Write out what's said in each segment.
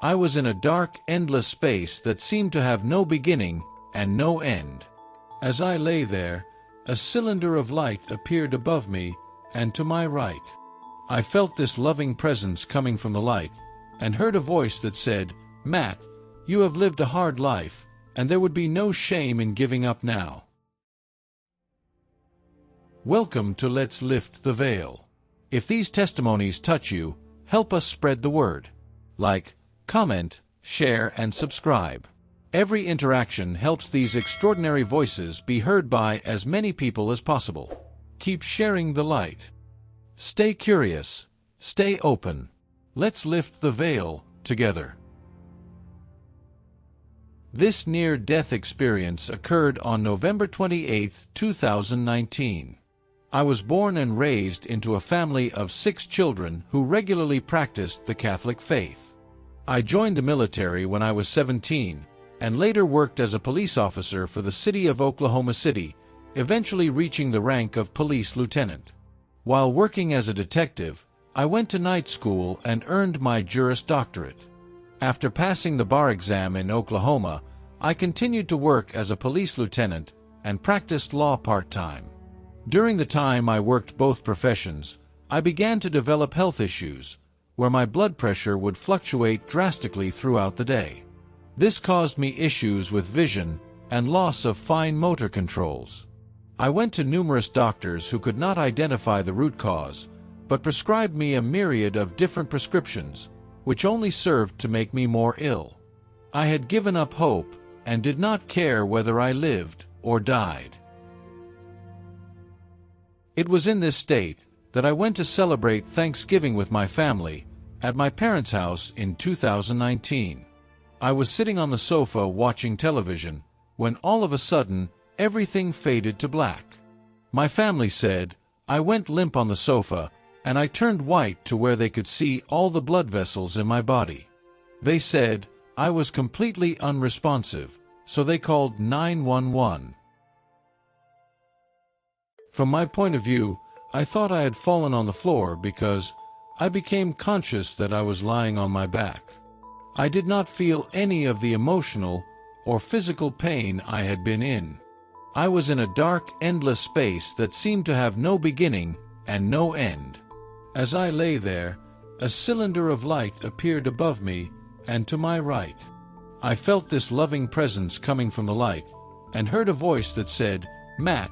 I was in a dark, endless space that seemed to have no beginning and no end. As I lay there, a cylinder of light appeared above me and to my right. I felt this loving presence coming from the light, and heard a voice that said, "Matt, you have lived a hard life, and there would be no shame in giving up now. Welcome to Let's Lift the Veil." If these testimonies touch you, help us spread the word. Like, comment, share, and subscribe. Every interaction helps these extraordinary voices be heard by as many people as possible. Keep sharing the light. Stay curious. Stay open. Let's lift the veil together. This near-death experience occurred on November 28, 2019. I was born and raised into a family of 6 children who regularly practiced the Catholic faith. I joined the military when I was 17, and later worked as a police officer for the city of Oklahoma City, eventually reaching the rank of police lieutenant. While working as a detective, I went to night school and earned my Juris Doctorate. After passing the bar exam in Oklahoma, I continued to work as a police lieutenant and practiced law part-time. During the time I worked both professions, I began to develop health issues, where my blood pressure would fluctuate drastically throughout the day. This caused me issues with vision and loss of fine motor controls. I went to numerous doctors who could not identify the root cause, but prescribed me a myriad of different prescriptions, which only served to make me more ill. I had given up hope and did not care whether I lived or died. It was in this state that I went to celebrate Thanksgiving with my family at my parents' house in 2019. I was sitting on the sofa watching television when all of a sudden everything faded to black. My family said I went limp on the sofa and I turned white to where they could see all the blood vessels in my body. They said I was completely unresponsive, so they called 911. From my point of view, I thought I had fallen on the floor because I became conscious that I was lying on my back. I did not feel any of the emotional or physical pain I had been in. I was in a dark, endless space that seemed to have no beginning and no end. As I lay there, a cylinder of light appeared above me and to my right. I felt this loving presence coming from the light, and heard a voice that said, "Matt,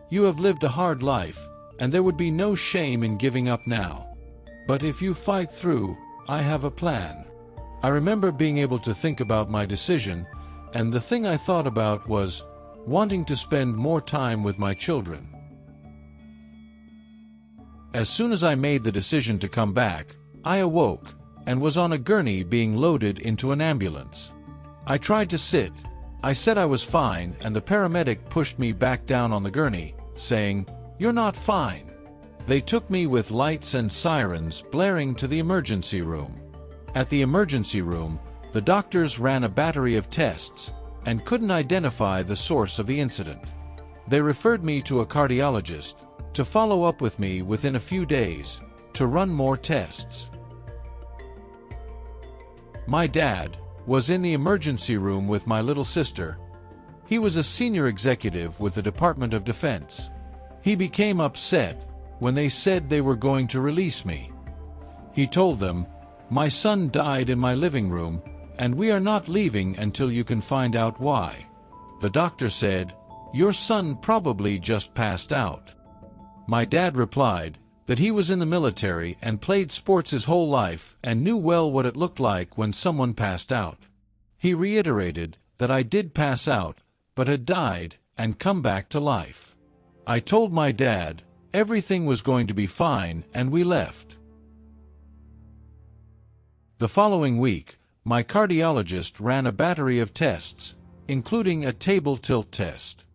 you have lived a hard life, and there would be no shame in giving up now. But if you fight through, I have a plan." I remember being able to think about my decision, and the thing I thought about was wanting to spend more time with my children. As soon as I made the decision to come back, I awoke and was on a gurney being loaded into an ambulance. I tried to sit. I said I was fine, and the paramedic pushed me back down on the gurney, saying, "You're not fine." They took me with lights and sirens blaring to the emergency room. At the emergency room, the doctors ran a battery of tests and couldn't identify the source of the incident. They referred me to a cardiologist to follow up with me within a few days to run more tests. My dad was in the emergency room with my little sister. He was a senior executive with the Department of Defense. He became upset when they said they were going to release me. He told them, "My son died in my living room, and we are not leaving until you can find out why." The doctor said, "Your son probably just passed out." My dad replied that he was in the military and played sports his whole life and knew well what it looked like when someone passed out. He reiterated that I did pass out, but had died and come back to life. I told my dad everything was going to be fine, and we left. The following week, my cardiologist ran a battery of tests, including a table tilt test.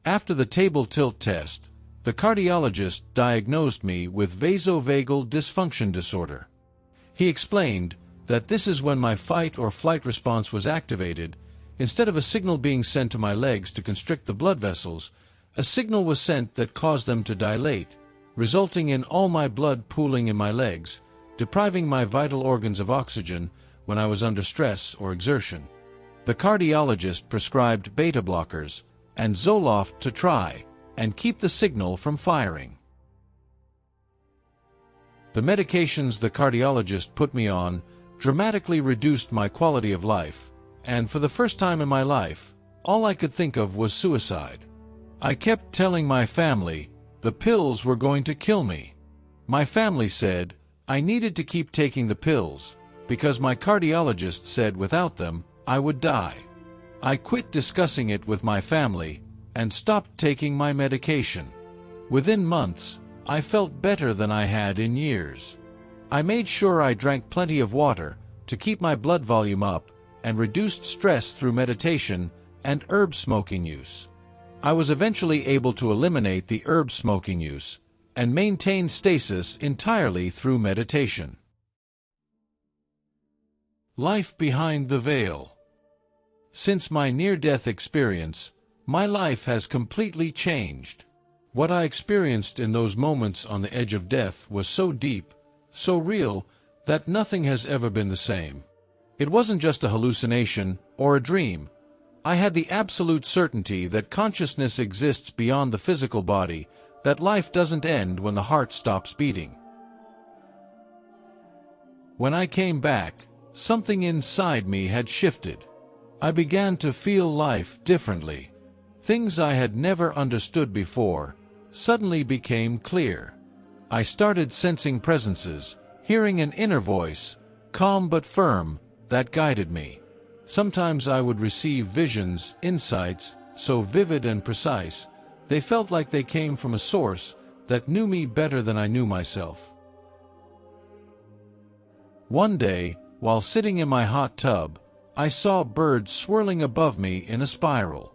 After the table tilt test, the cardiologist diagnosed me with vasovagal dysfunction disorder. He explained that this is when my fight or flight response was activated. Instead of a signal being sent to my legs to constrict the blood vessels, a signal was sent that caused them to dilate, resulting in all my blood pooling in my legs, depriving my vital organs of oxygen. when I was under stress or exertion. The cardiologist prescribed beta blockers and Zoloft to try and keep the signal from firing. The medications the cardiologist put me on dramatically reduced my quality of life, and for the first time in my life, all I could think of was suicide. I kept telling my family the pills were going to kill me. My family said I needed to keep taking the pills because my cardiologist said without them, I would die. I quit discussing it with my family and stopped taking my medication. Within months, I felt better than I had in years. I made sure I drank plenty of water to keep my blood volume up and reduced stress through meditation and herb smoking use. I was eventually able to eliminate the herb smoking use and maintain stasis entirely through meditation. Life behind the veil. Since my near-death experience, my life has completely changed. What I experienced in those moments on the edge of death was so deep, so real, that nothing has ever been the same. It wasn't just a hallucination or a dream. I had the absolute certainty that consciousness exists beyond the physical body, that life doesn't end when the heart stops beating. When I came back, something inside me had shifted. I began to feel life differently. Things I had never understood before suddenly became clear. I started sensing presences, hearing an inner voice, calm but firm, that guided me. Sometimes I would receive visions, insights, so vivid and precise, they felt like they came from a source that knew me better than I knew myself. One day, while sitting in my hot tub, I saw birds swirling above me in a spiral.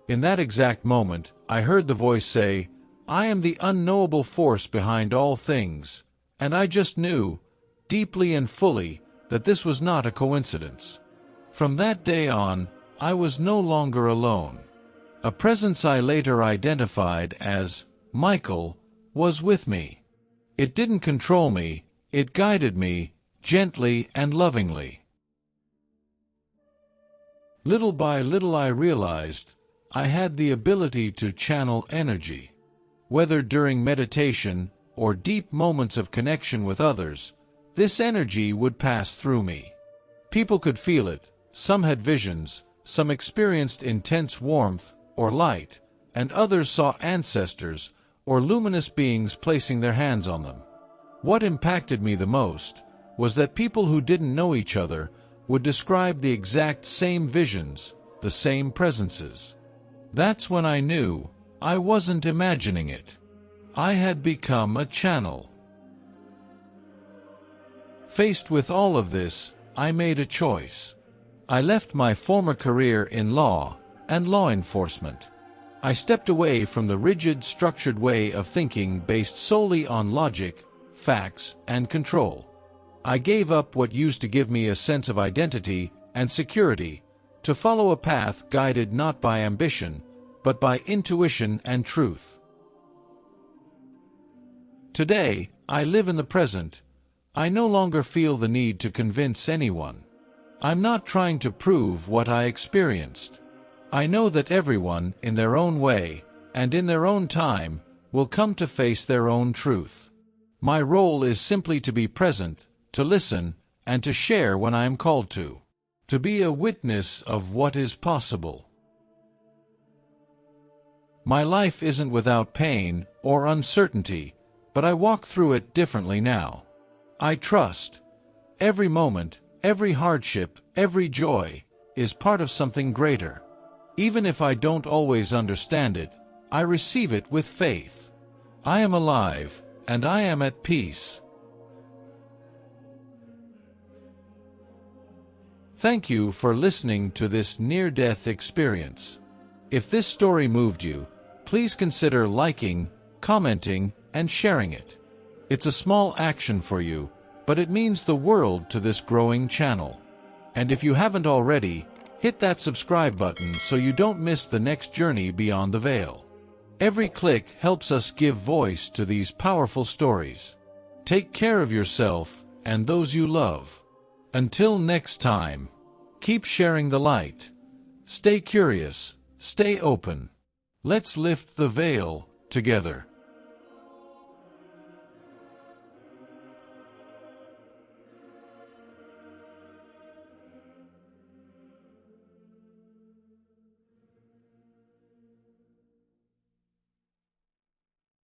In that exact moment, I heard the voice say, I am the unknowable force behind all things, and I just knew, deeply and fully, that this was not a coincidence. From that day on, I was no longer alone. A presence I later identified as Michael was with me. It didn't control me, it guided me, gently and lovingly. Little by little I realized I had the ability to channel energy. Whether during meditation or deep moments of connection with others, this energy would pass through me. People could feel it, some had visions, some experienced intense warmth or light, and others saw ancestors or luminous beings placing their hands on them. What impacted me the most was that people who didn't know each other would describe the exact same visions, the same presences. That's when I knew I wasn't imagining it. I had become a channel. Faced with all of this, I made a choice. I left my former career in law and law enforcement. I stepped away from the rigid, structured way of thinking based solely on logic, facts, and control. I gave up what used to give me a sense of identity and security to follow a path guided not by ambition, but by intuition and truth. Today, I live in the present. I no longer feel the need to convince anyone. I'm not trying to prove what I experienced. I know that everyone, in their own way, and in their own time, will come to face their own truth. My role is simply to be present, to listen, and to share when I am called to be a witness of what is possible. My life isn't without pain or uncertainty, but I walk through it differently now. I trust. Every moment, every hardship, every joy is part of something greater. Even if I don't always understand it, I receive it with faith. I am alive, and I am at peace. Thank you for listening to this near-death experience. If this story moved you, please consider liking, commenting, and sharing it. It's a small action for you, but it means the world to this growing channel. And if you haven't already, hit that subscribe button so you don't miss the next journey beyond the veil. Every click helps us give voice to these powerful stories. Take care of yourself and those you love. Until next time, keep sharing the light. Stay curious, stay open. Let's lift the veil together.